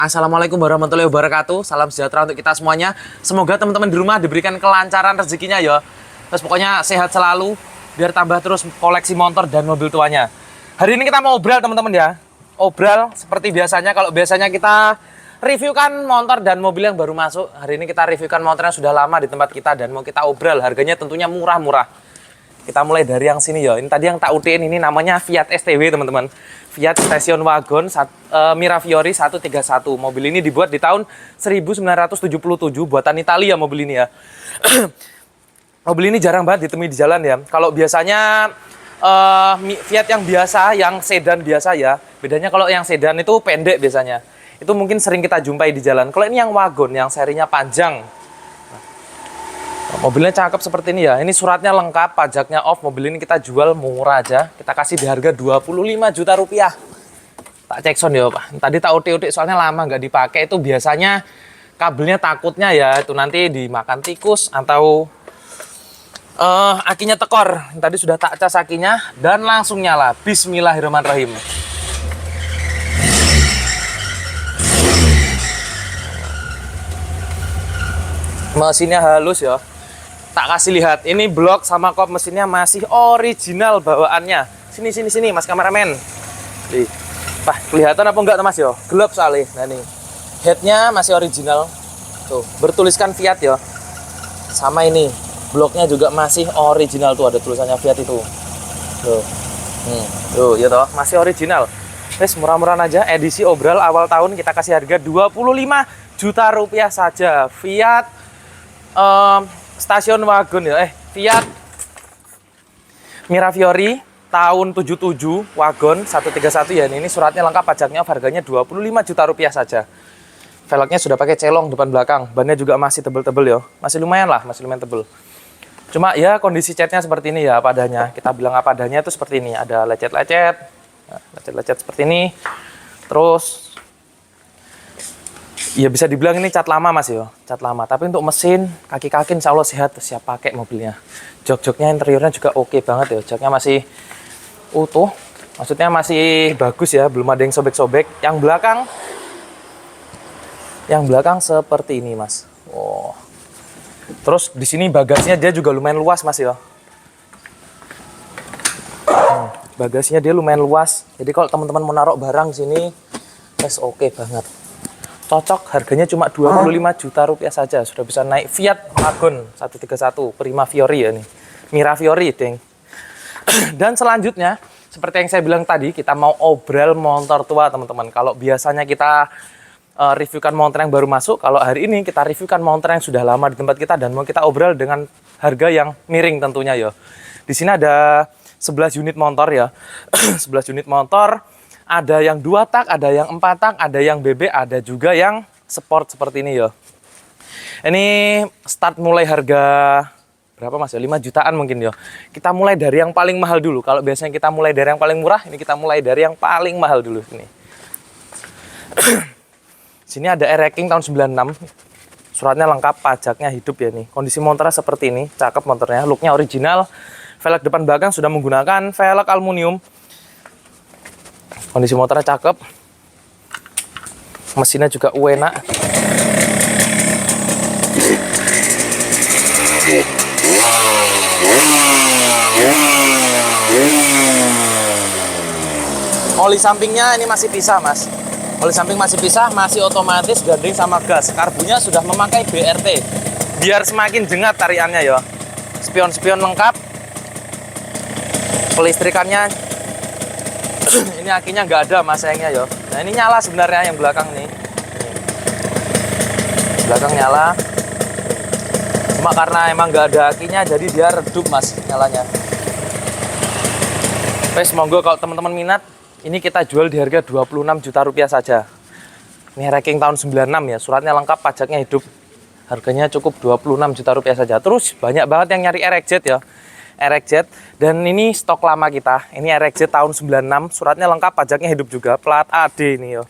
Assalamualaikum warahmatullahi wabarakatuh. Salam sejahtera untuk kita semuanya. Semoga teman-teman di rumah diberikan kelancaran rezekinya ya. Terus pokoknya sehat selalu biar tambah terus koleksi motor dan mobil tuanya. Hari ini kita mau obral teman-teman ya. Obral seperti biasanya. Kalau biasanya kita reviewkan motor dan mobil yang baru masuk, hari ini kita reviewkan motor yang sudah lama di tempat kita dan mau kita obral. Harganya tentunya murah-murah. Kita mulai dari yang sini ya. Ini tadi yang tak utiin ini namanya Fiat STW teman-teman. Fiat Station Wagon Mirafiori 131. Mobil ini dibuat di tahun 1977, buatan Italia mobil ini ya. Mobil ini jarang banget ditemui di jalan ya. Kalau biasanya Fiat yang biasa, yang sedan biasa ya. Bedanya kalau yang sedan itu pendek biasanya. Itu mungkin sering kita jumpai di jalan. Kalau ini yang wagon, yang serinya panjang. Mobilnya cakep seperti ini ya. Ini suratnya lengkap, pajaknya off. Mobil ini kita jual murah aja. Kita kasih di harga 25 juta rupiah. Tak cek sound ya Pak. Tadi tak utik-utik soalnya lama nggak dipakai. Itu biasanya kabelnya takutnya ya itu nanti dimakan tikus atau akinya tekor. Tadi sudah tak cas akinya dan langsung nyala. Bismillahirrahmanirrahim. Mesinnya halus ya. Tak kasih lihat, ini blok sama kop mesinnya masih original bawaannya. Sini mas kameramen. Nih, Pak, kelihatan apa enggak mas yo? Gelap soalnya. Nah nih, headnya masih original. Tuh, bertuliskan Fiat ya. Sama ini, bloknya juga masih original tuh ada tulisannya Fiat itu. Tuh, tuh ya toh, masih original. Wes murah-murahan aja. Edisi obral awal tahun kita kasih harga 25 juta rupiah saja. Fiat Station Wagon ya, Fiat Mirafiori tahun 77 Wagon 131 ya. Ini suratnya lengkap, pajaknya harganya 25 juta rupiah saja. Velgnya sudah pakai celong depan belakang, bannya juga masih tebel-tebel ya. Masih lumayan lah, masih lumayan tebel. Cuma ya kondisi catnya seperti ini ya, apa adanya. Kita bilang apa adanya itu seperti ini, ada lecet-lecet. Nah, lecet-lecet seperti ini. Terus ya bisa dibilang ini cat lama mas ya, cat lama. Tapi untuk mesin, kaki-kaki insya Allah sehat, siap pakai mobilnya. Jok-joknya interiornya juga oke banget ya, joknya masih utuh. Maksudnya masih bagus ya, belum ada yang sobek-sobek. Yang belakang seperti ini mas. Oh. Terus di sini bagasinya dia juga lumayan luas mas ya. Bagasinya dia lumayan luas. Jadi kalau teman-teman mau naruh barang sini, oke banget. Cocok, harganya cuma 25 juta rupiah saja. Sudah bisa naik Fiat Wagon 131 Prima Fiori ya nih. Mirafiori, deng. Dan selanjutnya, seperti yang saya bilang tadi, kita mau obral motor tua, teman-teman. Kalau biasanya kita reviewkan motor yang baru masuk, kalau hari ini kita reviewkan motor yang sudah lama di tempat kita dan mau kita obral dengan harga yang miring tentunya ya. Di sini ada 11 unit motor ya. 11 unit motor. Ada yang 2 tak, ada yang 4 tak, ada yang BB, ada juga yang sport seperti ini ya. Ini start mulai harga berapa mas ya? 5 jutaan mungkin ya. Kita mulai dari yang paling mahal dulu. Kalau biasanya kita mulai dari yang paling murah, ini kita mulai dari yang paling mahal dulu ini. Sini ada R-Racing tahun 96. Suratnya lengkap, pajaknya hidup ya nih. Kondisi motornya seperti ini, cakep motornya, looknya original. Velg depan belakang sudah menggunakan velg aluminium. Kondisi motornya cakep, mesinnya juga enak. Oli sampingnya ini masih pisah mas. Oli samping masih pisah, masih otomatis gandeng sama gas. Karbunya sudah memakai BRT, biar semakin jengat tariannya ya. Spion-spion lengkap. Pelistrikannya ini akinya nggak ada mas sayangnya yo. Nah ini nyala sebenarnya yang belakang nih. Belakang nyala. Cuma karena emang nggak ada akinya jadi dia redup mas nyalanya. Wes monggo kalau teman-teman minat, ini kita jual di harga 26 juta rupiah saja. Ini ranking tahun 96 ya, suratnya lengkap, pajaknya hidup. Harganya cukup 26 juta rupiah saja. Terus banyak banget yang nyari RXZ ya. RXZ dan ini stok lama kita. Ini RXZ tahun 96, suratnya lengkap, pajaknya hidup juga, plat AD ini ya.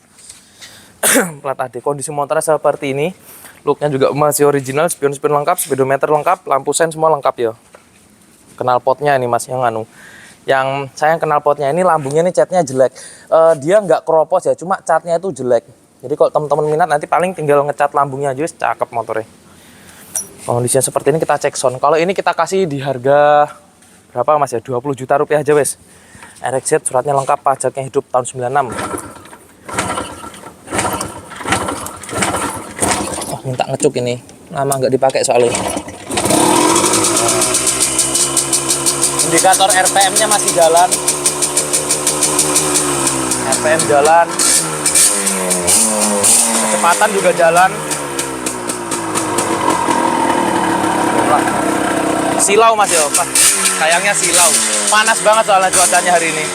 Plat AD, kondisi motornya seperti ini. Looknya juga masih original, spion-spion lengkap, speedometer lengkap, lampu sen semua lengkap ya. Knalpotnya ini mas yang Yang saya knalpotnya ini lambungnya ini catnya jelek. Dia nggak keropos ya, cuma catnya itu jelek. Jadi kalau teman-teman minat nanti paling tinggal ngecat lambungnya aja, cakep motornya. Kondisinya seperti ini kita cek sound. Kalau ini kita kasih di harga berapa Mas ya? 20 juta rupiah aja wes. RXZ suratnya lengkap, pajaknya hidup tahun 96. Oh, minta ngecuk ini. Lama nggak dipakai soalnya. Indikator RPM-nya masih jalan. RPM jalan. Kecepatan juga jalan. Silau Mas ya, Pak. Sayangnya silau. Panas banget soalnya cuacanya hari ini.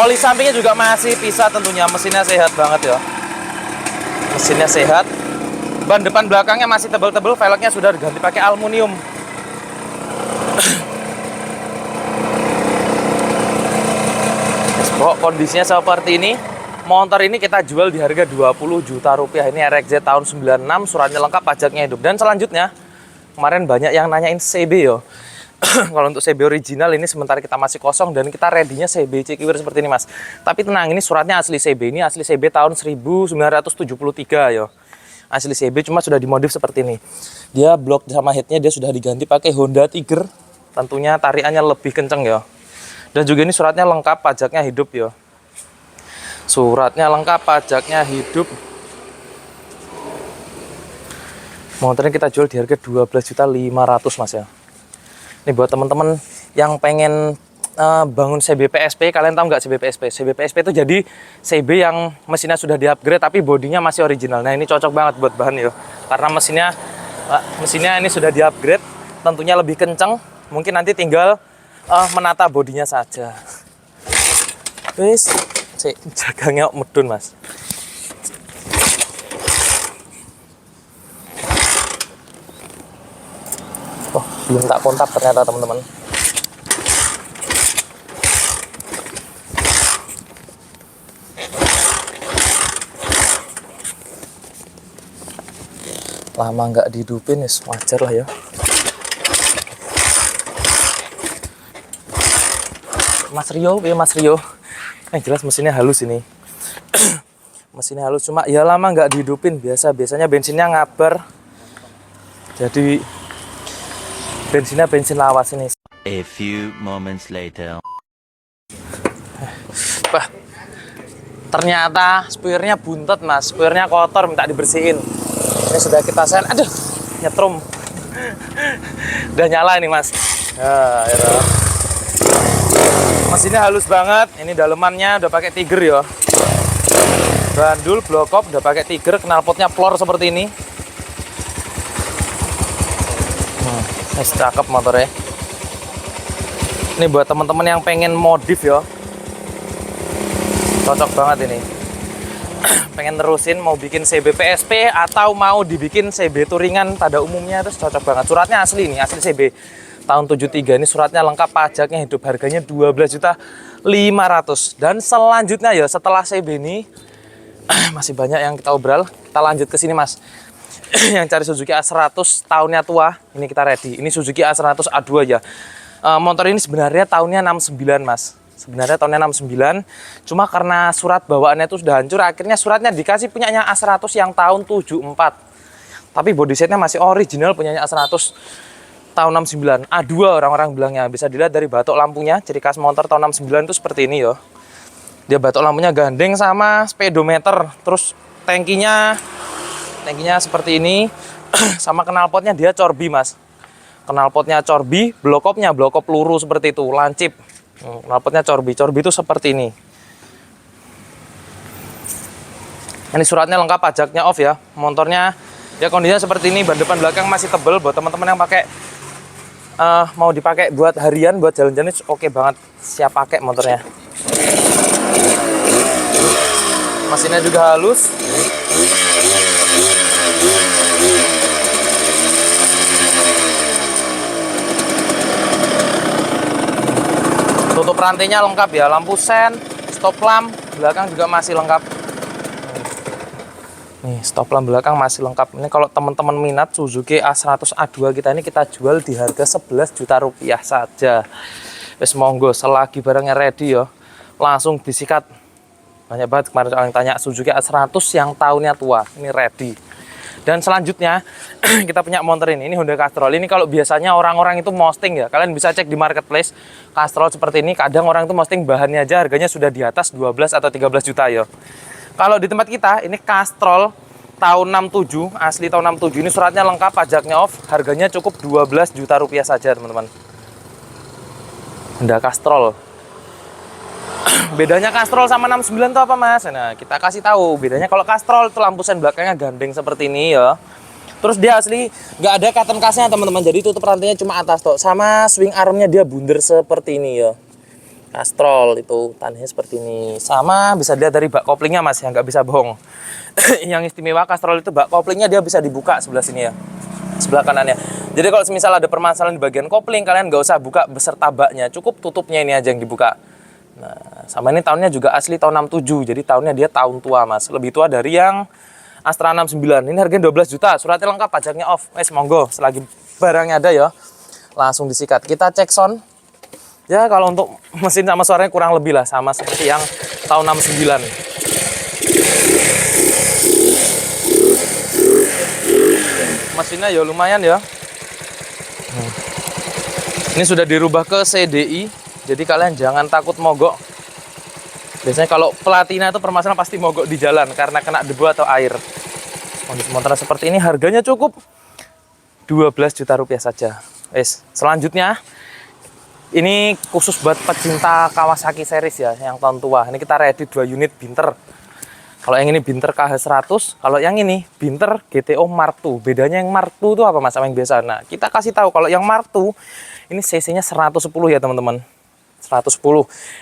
Oli sampingnya juga masih pisah tentunya. Mesinnya sehat banget ya. Mesinnya sehat. Ban depan belakangnya masih tebel-tebel. Velgnya sudah diganti pakai aluminium. Kondisinya seperti ini. Motor ini kita jual di harga 20 juta rupiah. Ini RXZ tahun 96, suratnya lengkap, pajaknya hidup. Dan selanjutnya, kemarin banyak yang nanyain CB yo. Kalau untuk CB original ini sementara kita masih kosong dan kita ready-nya CB Cikiwir seperti ini Mas. Tapi tenang, ini suratnya asli CB. Ini asli CB tahun 1973 yo. Asli CB cuma sudah dimodif seperti ini. Dia blok sama headnya dia sudah diganti pakai Honda Tiger. Tentunya tarikannya lebih kenceng yo. Dan juga ini suratnya lengkap, pajaknya hidup yo. Suratnya lengkap, pajaknya hidup. Motornya kita jual di harga 12.500.000 Mas ya. Ini buat teman-teman yang pengen bangun CB PSP, kalian tahu nggak CB PSP? CB PSP itu jadi CB yang mesinnya sudah di-upgrade tapi bodinya masih original. Nah, ini cocok banget buat bahan ya. Karena mesinnya ini sudah di-upgrade, tentunya lebih kenceng. Mungkin nanti tinggal menata bodinya saja. Wis, jagangnya medun Mas. Oh, belum tak kontak ternyata teman-teman. Lama nggak dihidupin, ya wajar lah ya. Mas Rio, ya Mas Rio. Yang jelas mesinnya halus ini. Mesinnya halus, cuma ya lama nggak dihidupin. Biasanya bensinnya ngabar. Jadi bensinnya bensin lawas ini. A few moments later. Bah, ternyata spuyernya buntet Mas. Spuyernya kotor, minta dibersihin. Ini sudah kita sen. Aduh, nyetrum. Udah nyala ini Mas. Ya. Mesinnya halus banget. Ini dalemannya udah pakai Tiger ya. Bandul blokop udah pakai Tiger, knalpotnya plor seperti ini. Cakep motornya. Ini buat teman-teman yang pengen modif ya. Cocok banget ini. Pengen terusin mau bikin CB PSP atau mau dibikin CB touringan pada umumnya, terus cocok banget. Suratnya asli ini, asli CB tahun 73. Ini suratnya lengkap, pajaknya hidup, harganya 12.500.000. Dan selanjutnya ya setelah CB ini masih banyak yang kita obral. Kita lanjut ke sini Mas. Yang cari Suzuki A100 tahunnya tua, ini kita ready. Ini Suzuki A100 A2 ya. Motor ini sebenarnya tahunnya 69 Mas. Sebenarnya tahunnya 69, cuma karena surat bawaannya itu sudah hancur, akhirnya suratnya dikasih punyanya A100 yang tahun 74. Tapi body setnya masih original punyanya A100 tahun 69. A2 orang-orang bilangnya. Bisa dilihat dari batok lampunya, ciri khas motor tahun 69 itu seperti ini ya. Dia batok lampunya gandeng sama speedometer. Terus tangkinya seperti ini. Sama knalpotnya dia corbi Mas. Knalpotnya corbi, blokopnya blokop peluru seperti itu, lancip. Knalpotnya corbi itu seperti ini. Ini suratnya lengkap, pajaknya off ya. Motornya ya kondisinya seperti ini, ban depan belakang masih tebel. Buat teman-teman yang pakai mau dipakai buat harian, buat jalan-jalan oke banget, siap pakai motornya. Mesinnya juga halus. Tutup rantainya lengkap ya, lampu sen, stop lamp belakang juga masih lengkap. Nih, stop lamp belakang masih lengkap. Ini kalau teman-teman minat Suzuki A100 A2 kita ini kita jual di harga 11 juta rupiah saja. Wes monggo, selagi barangnya ready ya, langsung disikat Banyak banget kemarin orang tanya Suzuki A100 yang tahunnya tua. Ini ready. Dan selanjutnya kita punya motor ini Honda Castrol. Ini kalau biasanya orang-orang itu posting ya, kalian bisa cek di marketplace Castrol seperti ini. Kadang orang itu posting bahannya aja harganya sudah di atas 12 atau 13 juta ya. Kalau di tempat kita ini Castrol tahun 67, asli tahun 67, ini suratnya lengkap, pajaknya off, harganya cukup 12 juta rupiah saja teman-teman. Honda Castrol. Bedanya Castrol sama 69 itu apa mas? Nah kita kasih tahu bedanya. Kalau Castrol itu lampu sen belakangnya gandeng seperti ini ya. Terus dia asli nggak ada cotton castnya teman-teman. Jadi tutup rantainya cuma atas toh. Sama swing armnya dia bundar seperti ini ya. Castrol itu tanahnya seperti ini. Sama bisa dilihat dari bak koplingnya mas yang nggak bisa bohong. Yang istimewa Castrol itu bak koplingnya dia bisa dibuka sebelah sini ya. Sebelah kanannya. Jadi kalau misal ada permasalahan di bagian kopling kalian nggak usah buka beserta baknya. Cukup tutupnya ini aja yang dibuka. Nah, sama ini tahunnya juga asli tahun 67. Jadi tahunnya dia tahun tua, Mas. Lebih tua dari yang Astra 69. Ini harganya 12 juta. Suratnya lengkap, pajaknya off. Monggo, selagi barangnya ada ya, langsung disikat. Kita cek sound. Ya, kalau untuk mesin sama suaranya kurang lebih lah sama seperti yang tahun 69. Mesinnya ya lumayan ya. Ini sudah dirubah ke CDI. Jadi kalian jangan takut mogok. Biasanya kalau platina itu permasalahan pasti mogok di jalan karena kena debu atau air. Kondisi motor seperti ini harganya cukup 12 juta rupiah saja. Selanjutnya ini khusus buat pecinta Kawasaki series ya, yang tahun tua. Ini kita ready 2 unit Binter. Kalau yang ini Binter KH100, kalau yang ini Binter GTO Mark II. Bedanya yang Mark II itu apa mas sama yang biasa? Nah, kita kasih tahu kalau yang Mark II ini cc-nya 110 ya teman-teman. 110.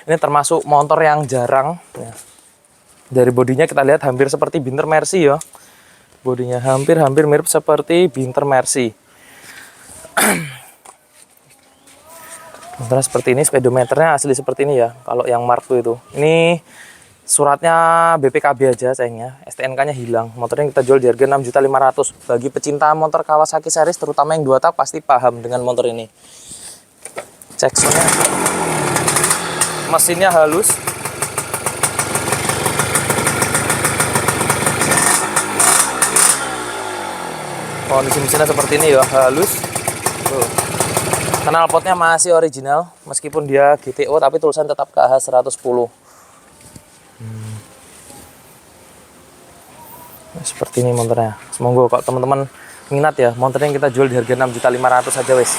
Ini termasuk motor yang jarang ya. Dari bodinya kita lihat hampir seperti Binter Mercy ya. Bodinya hampir mirip seperti Binter Mercy. Motor seperti ini, speedometernya asli seperti ini ya. Kalau yang Mark II itu. Ini suratnya BPKB aja sayangnya. STNK-nya hilang. Motornya kita jual di harga 6.500.000. Bagi pecinta motor Kawasaki series terutama yang 2 tak pasti paham dengan motor ini. Cek soundnya. Mesinnya halus. Kondisi mesinnya seperti ini ya, halus. Tuh. Knalpotnya masih original meskipun dia GTO tapi tulisan tetap KH110. Seperti ini motornya. Semoga kalau teman-teman minat ya, motornya yang kita jual di harga 6.500.000 saja wes.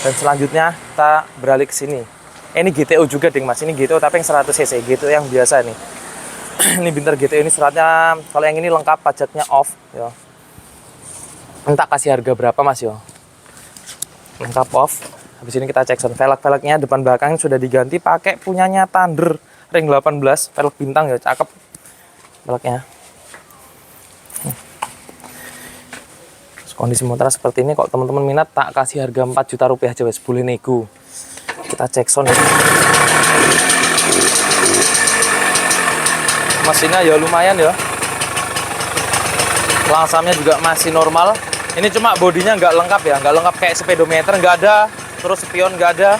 Dan selanjutnya kita beralih ke sini. Ini GTO juga ding mas, ini GTO tapi yang 100 cc, GTO yang biasa nih. Ini Binter GTO ini suratnya, kalau yang ini lengkap pajaknya off ya. Entah kasih harga berapa mas ya. Lengkap off. Habis ini kita cek sound. Velg-velgnya depan belakang sudah diganti pakai punyanya Thunder ring 18, velg bintang ya, cakep velgnya. Kondisi motor seperti ini, kalau teman-teman minat tak kasih harga 4 juta rupiah aja wes, boleh nego. Kita cek sound ya. Mesinnya ya lumayan ya. Langsamnya juga masih normal. Ini cuma bodinya nggak lengkap ya, nggak lengkap kayak speedometer nggak ada, terus spion nggak ada.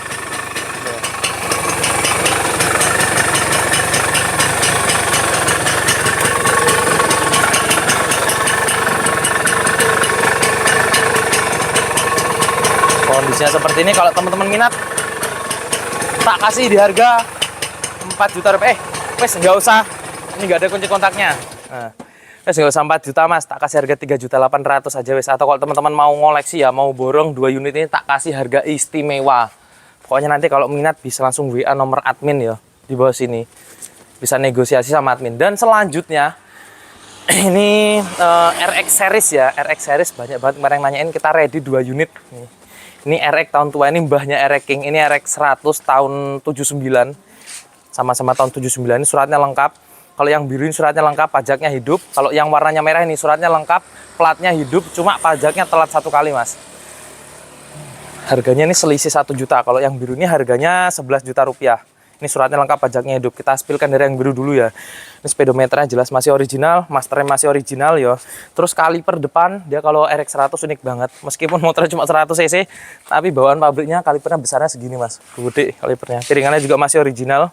Kondisinya seperti ini, kalau teman-teman minat tak kasih di harga 4 juta rupiah. Wes nggak usah, ini nggak ada kunci kontaknya. Nah, wes nggak usah 4 juta mas, tak kasih harga 3.800.000 aja wes. Atau kalau teman-teman mau ngoleksi ya, mau borong 2 unit ini tak kasih harga istimewa. Pokoknya nanti kalau minat bisa langsung WA nomor admin ya di bawah sini, bisa negosiasi sama admin. Dan selanjutnya ini RX series ya, RX series banyak banget kemarin yang nanyain, kita ready 2 unit nih. Ini RX tahun tua, ini mbahnya RX King. Ini RX 100 tahun 79. Sama-sama tahun 79. Ini suratnya lengkap. Kalau yang biru ini suratnya lengkap, pajaknya hidup. Kalau yang warnanya merah ini suratnya lengkap, platnya hidup, cuma pajaknya telat 1 kali, Mas. Harganya ini selisih 1 juta. Kalau yang biru ini harganya 11 juta rupiah. Ini suratnya lengkap, pajaknya hidup. Kita spilkan dari yang biru dulu ya. Ini speedometernya jelas masih original, masternya masih original ya. Terus kaliper depan, dia kalau RX 100 unik banget. Meskipun motornya cuma 100 cc, tapi bawaan pabriknya kalipernya besarnya segini mas. Gede kalipernya. Piringannya juga masih original.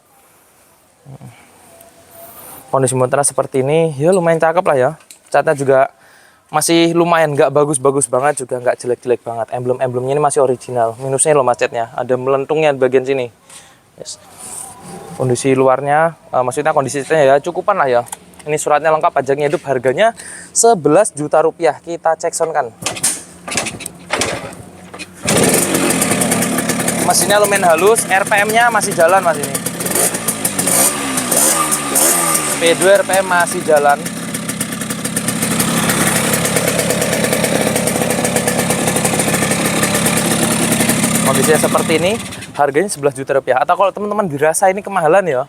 Kondisi motornya seperti ini, ya lumayan cakep lah ya. Catnya juga masih lumayan, nggak bagus-bagus banget juga, nggak jelek-jelek banget. Emblem-emblemnya ini masih original. Minusnya loh mas catnya, ada melentungnya di bagian sini. Yes. Kondisi luarnya, maksudnya kondisinya ya cukupan lah ya. Ini suratnya lengkap, pajaknya hidup, harganya 11 juta rupiah. Kita cek sound kan. Mesinnya lumayan halus, RPM-nya masih jalan mas ini. P2 RPM masih jalan. Kondisinya seperti ini, harganya 11 juta rupiah. Atau kalau teman-teman dirasa ini kemahalan ya,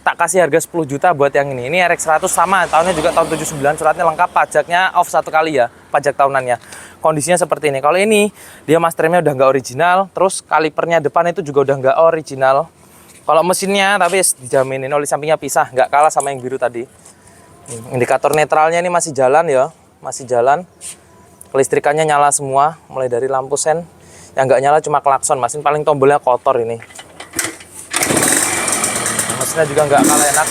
tak kasih harga 10 juta buat yang ini. Ini RX 100 sama, tahunnya juga tahun 79, suratnya lengkap, pajaknya off 1 kali ya, pajak tahunannya. Kondisinya seperti ini. Kalau ini, dia masternya udah nggak original, terus kalipernya depan itu juga udah nggak original. Kalau mesinnya, tapi dijaminin oli sampingnya pisah, nggak kalah sama yang biru tadi. Indikator netralnya ini masih jalan ya, masih jalan. Kelistrikannya nyala semua, mulai dari lampu sen. Yang nggak nyala cuma klakson, mesin paling tombolnya kotor ini. Mesinnya juga nggak kalah enak.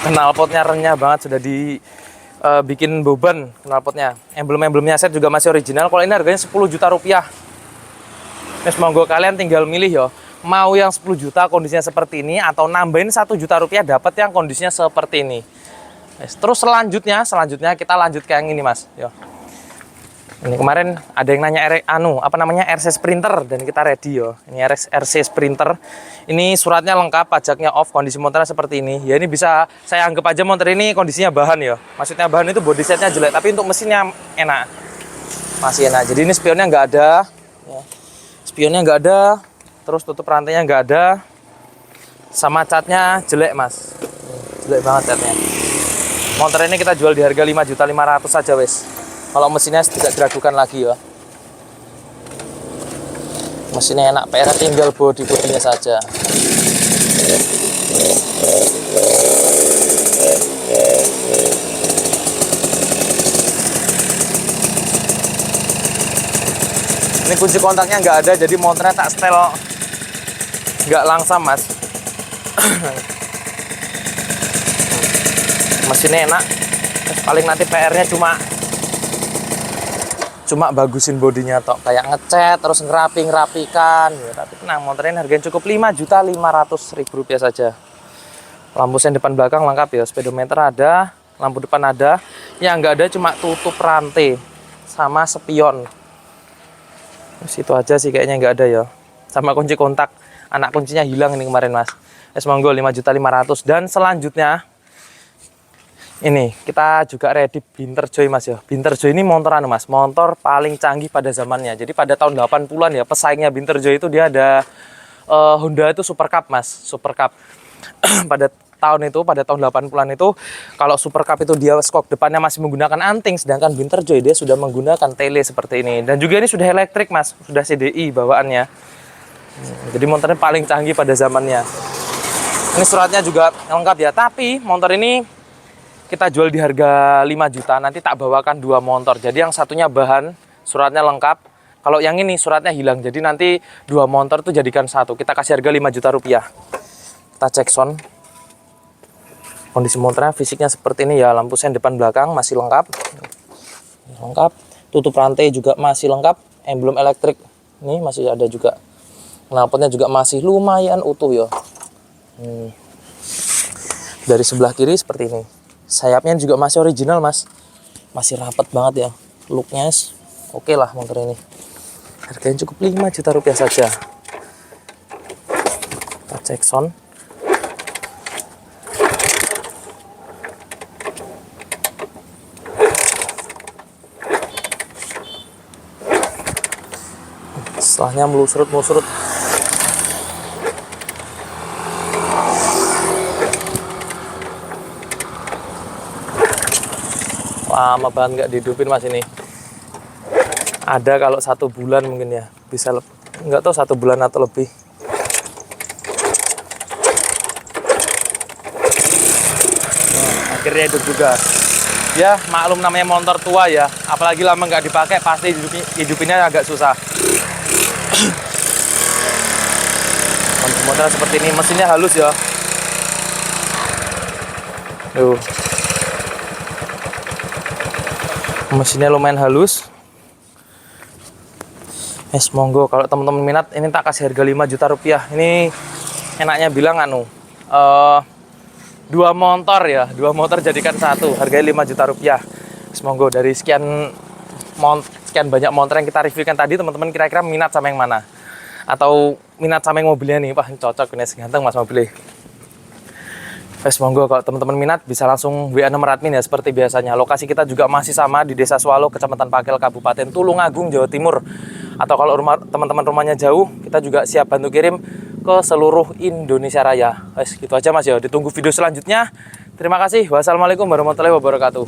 Knalpotnya renyah banget, sudah dibikin beban knalpotnya. Emblem-emblemnya set juga masih original. Kalau ini harganya 10 juta rupiah. Nes monggo kalian tinggal milih ya. Mau yang 10 juta kondisinya seperti ini atau nambahin 1 juta rupiah dapat yang kondisinya seperti ini. Terus selanjutnya kita lanjut ke yang ini mas. Yo. Ini kemarin ada yang nanya RC Sprinter dan kita ready yo. Ini RC Sprinter. Ini suratnya lengkap, pajaknya off, kondisi motornya seperti ini. Ya ini bisa saya anggap aja motor ini kondisinya bahan ya. Maksudnya bahan itu body setnya jelek, tapi untuk mesinnya enak. Masih enak. Jadi ini spionnya nggak ada. Ya. Spionnya nggak ada. Terus tutup rantainya nggak ada. Sama catnya jelek mas. Jelek banget catnya. Motor ini kita jual di harga 5.500.000 saja wes. Kalau mesinnya tidak diragukan lagi ya. Mesinnya enak, PR tinggal bodi-bodinya saja. Ini kunci kontaknya nggak ada, jadi motornya tak setel nggak langsam mas. Mesinnya enak. Paling nanti PR-nya cuma bagusin bodinya tok, kayak ngecat terus ngerapikan ya. Tapi tenang, motor ini harganya cukup 5.500.000 rupiah saja. Lampu sen depan belakang lengkap ya, speedometer ada, lampu depan ada. Yang nggak ada cuma tutup rantai sama spion. Terus itu aja sih kayaknya, nggak ada ya. Sama kunci kontak, anak kuncinya hilang ini kemarin mas. Monggo 5.500.000. Dan selanjutnya ini kita juga ready Binter Joy mas ya. Binter Joy ini motor mas, motor paling canggih pada zamannya. Jadi pada tahun 80-an ya, pesaingnya Binter Joy itu dia ada Honda itu Super Cup mas, Super Cup. pada tahun 80-an itu, kalau Super Cup itu dia skok depannya masih menggunakan anting, sedangkan Binter Joy dia sudah menggunakan tele seperti ini. Dan juga ini sudah elektrik mas, sudah CDI bawaannya. Jadi motornya paling canggih pada zamannya. Ini suratnya juga lengkap ya, tapi motor ini kita jual di harga 5 juta, nanti tak bawakan 2 motor. Jadi yang satunya bahan, suratnya lengkap. Kalau yang ini suratnya hilang, jadi nanti 2 motor itu jadikan 1. Kita kasih harga 5 juta rupiah. Kita cek sound. Kondisi motornya fisiknya seperti ini ya, lampu sen depan belakang masih lengkap. Lengkap. Tutup rantai juga masih lengkap. Emblem elektrik ini masih ada juga. Knalpotnya juga masih lumayan utuh ya. Dari sebelah kiri seperti ini. Sayapnya juga masih original mas, masih rapat banget ya, looknya oke lah motor ini. Harganya cukup 5 juta rupiah saja. Kita cek sound. Setelahnya melusrut. Lama banget nggak dihidupin mas ini. Ada kalau 1 bulan mungkin ya, bisa nggak tahu 1 bulan atau lebih. Nah, akhirnya hidup juga. Ya maklum namanya motor tua ya, apalagi lama nggak dipakai pasti hidupinnya agak susah. modelnya seperti ini. Mesinnya halus ya. Tuh. Mesinnya lumayan halus. Monggo kalau teman-teman minat ini tak kasih harga 5 juta rupiah. Ini enaknya bilang dua motor ya, dua motor jadikan satu, harganya 5 juta rupiah. Monggo dari sekian banyak motor yang kita reviewkan tadi, teman-teman kira-kira minat sama yang mana? Atau minat sama yang mobilnya nih, wah cocok ini ganteng mas mobilnya. Monggo kalau teman-teman minat bisa langsung WA nomor admin ya seperti biasanya. Lokasi kita juga masih sama di Desa Swalo, Kecamatan Pakel, Kabupaten Tulungagung, Jawa Timur. Atau kalau teman-teman rumahnya jauh, kita juga siap bantu kirim ke seluruh Indonesia Raya. Gitu aja mas ya. Ditunggu video selanjutnya. Terima kasih. Wassalamualaikum warahmatullahi wabarakatuh.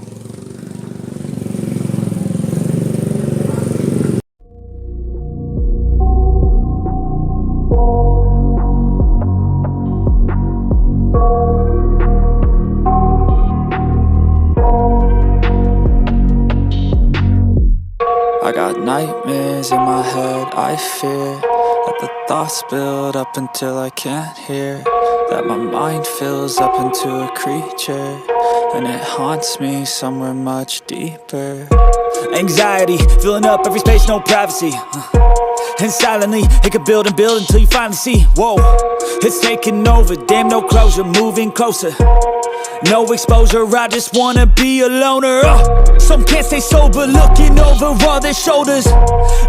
I got nightmares in my head, I fear that the thoughts build up until I can't hear, that my mind fills up into a creature, and it haunts me somewhere much deeper. Anxiety, filling up every space, no privacy, and silently, it could build and build until you finally see, whoa, it's taking over, damn no closure, moving closer. No exposure, I just wanna be a loner. Some can't stay sober, looking over all their shoulders,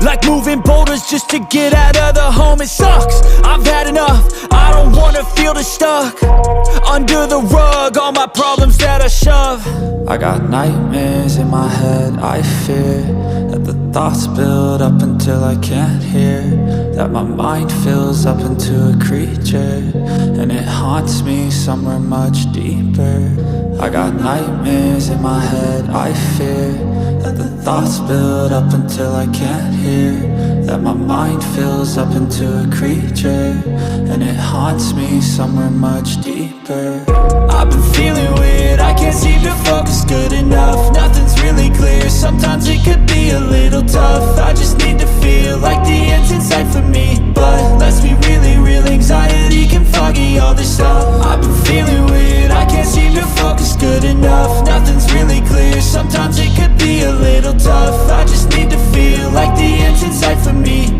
like moving boulders just to get out of the home. It sucks, I've had enough, I don't wanna feel the stuck under the rug, all my problems that I shove. I got nightmares in my head, I fear that the thoughts build up until I can't hear, that my mind fills up into a creature, and it haunts me somewhere much deeper. I got nightmares in my head, I fear that the thoughts build up until I can't hear, that my mind fills up into a creature, and it haunts me somewhere much deeper. I've been feeling weird, I can't seem to focus good enough, nothing's really clear, sometimes it could be a little tough, I just need to feel like the end's in sight for me, but let's be really real, anxiety can foggy all this stuff. I've been feeling weird, I can't seem to focus good enough, nothing's really clear, sometimes it could be a little tough, I just need to feel like the end's in sight for me,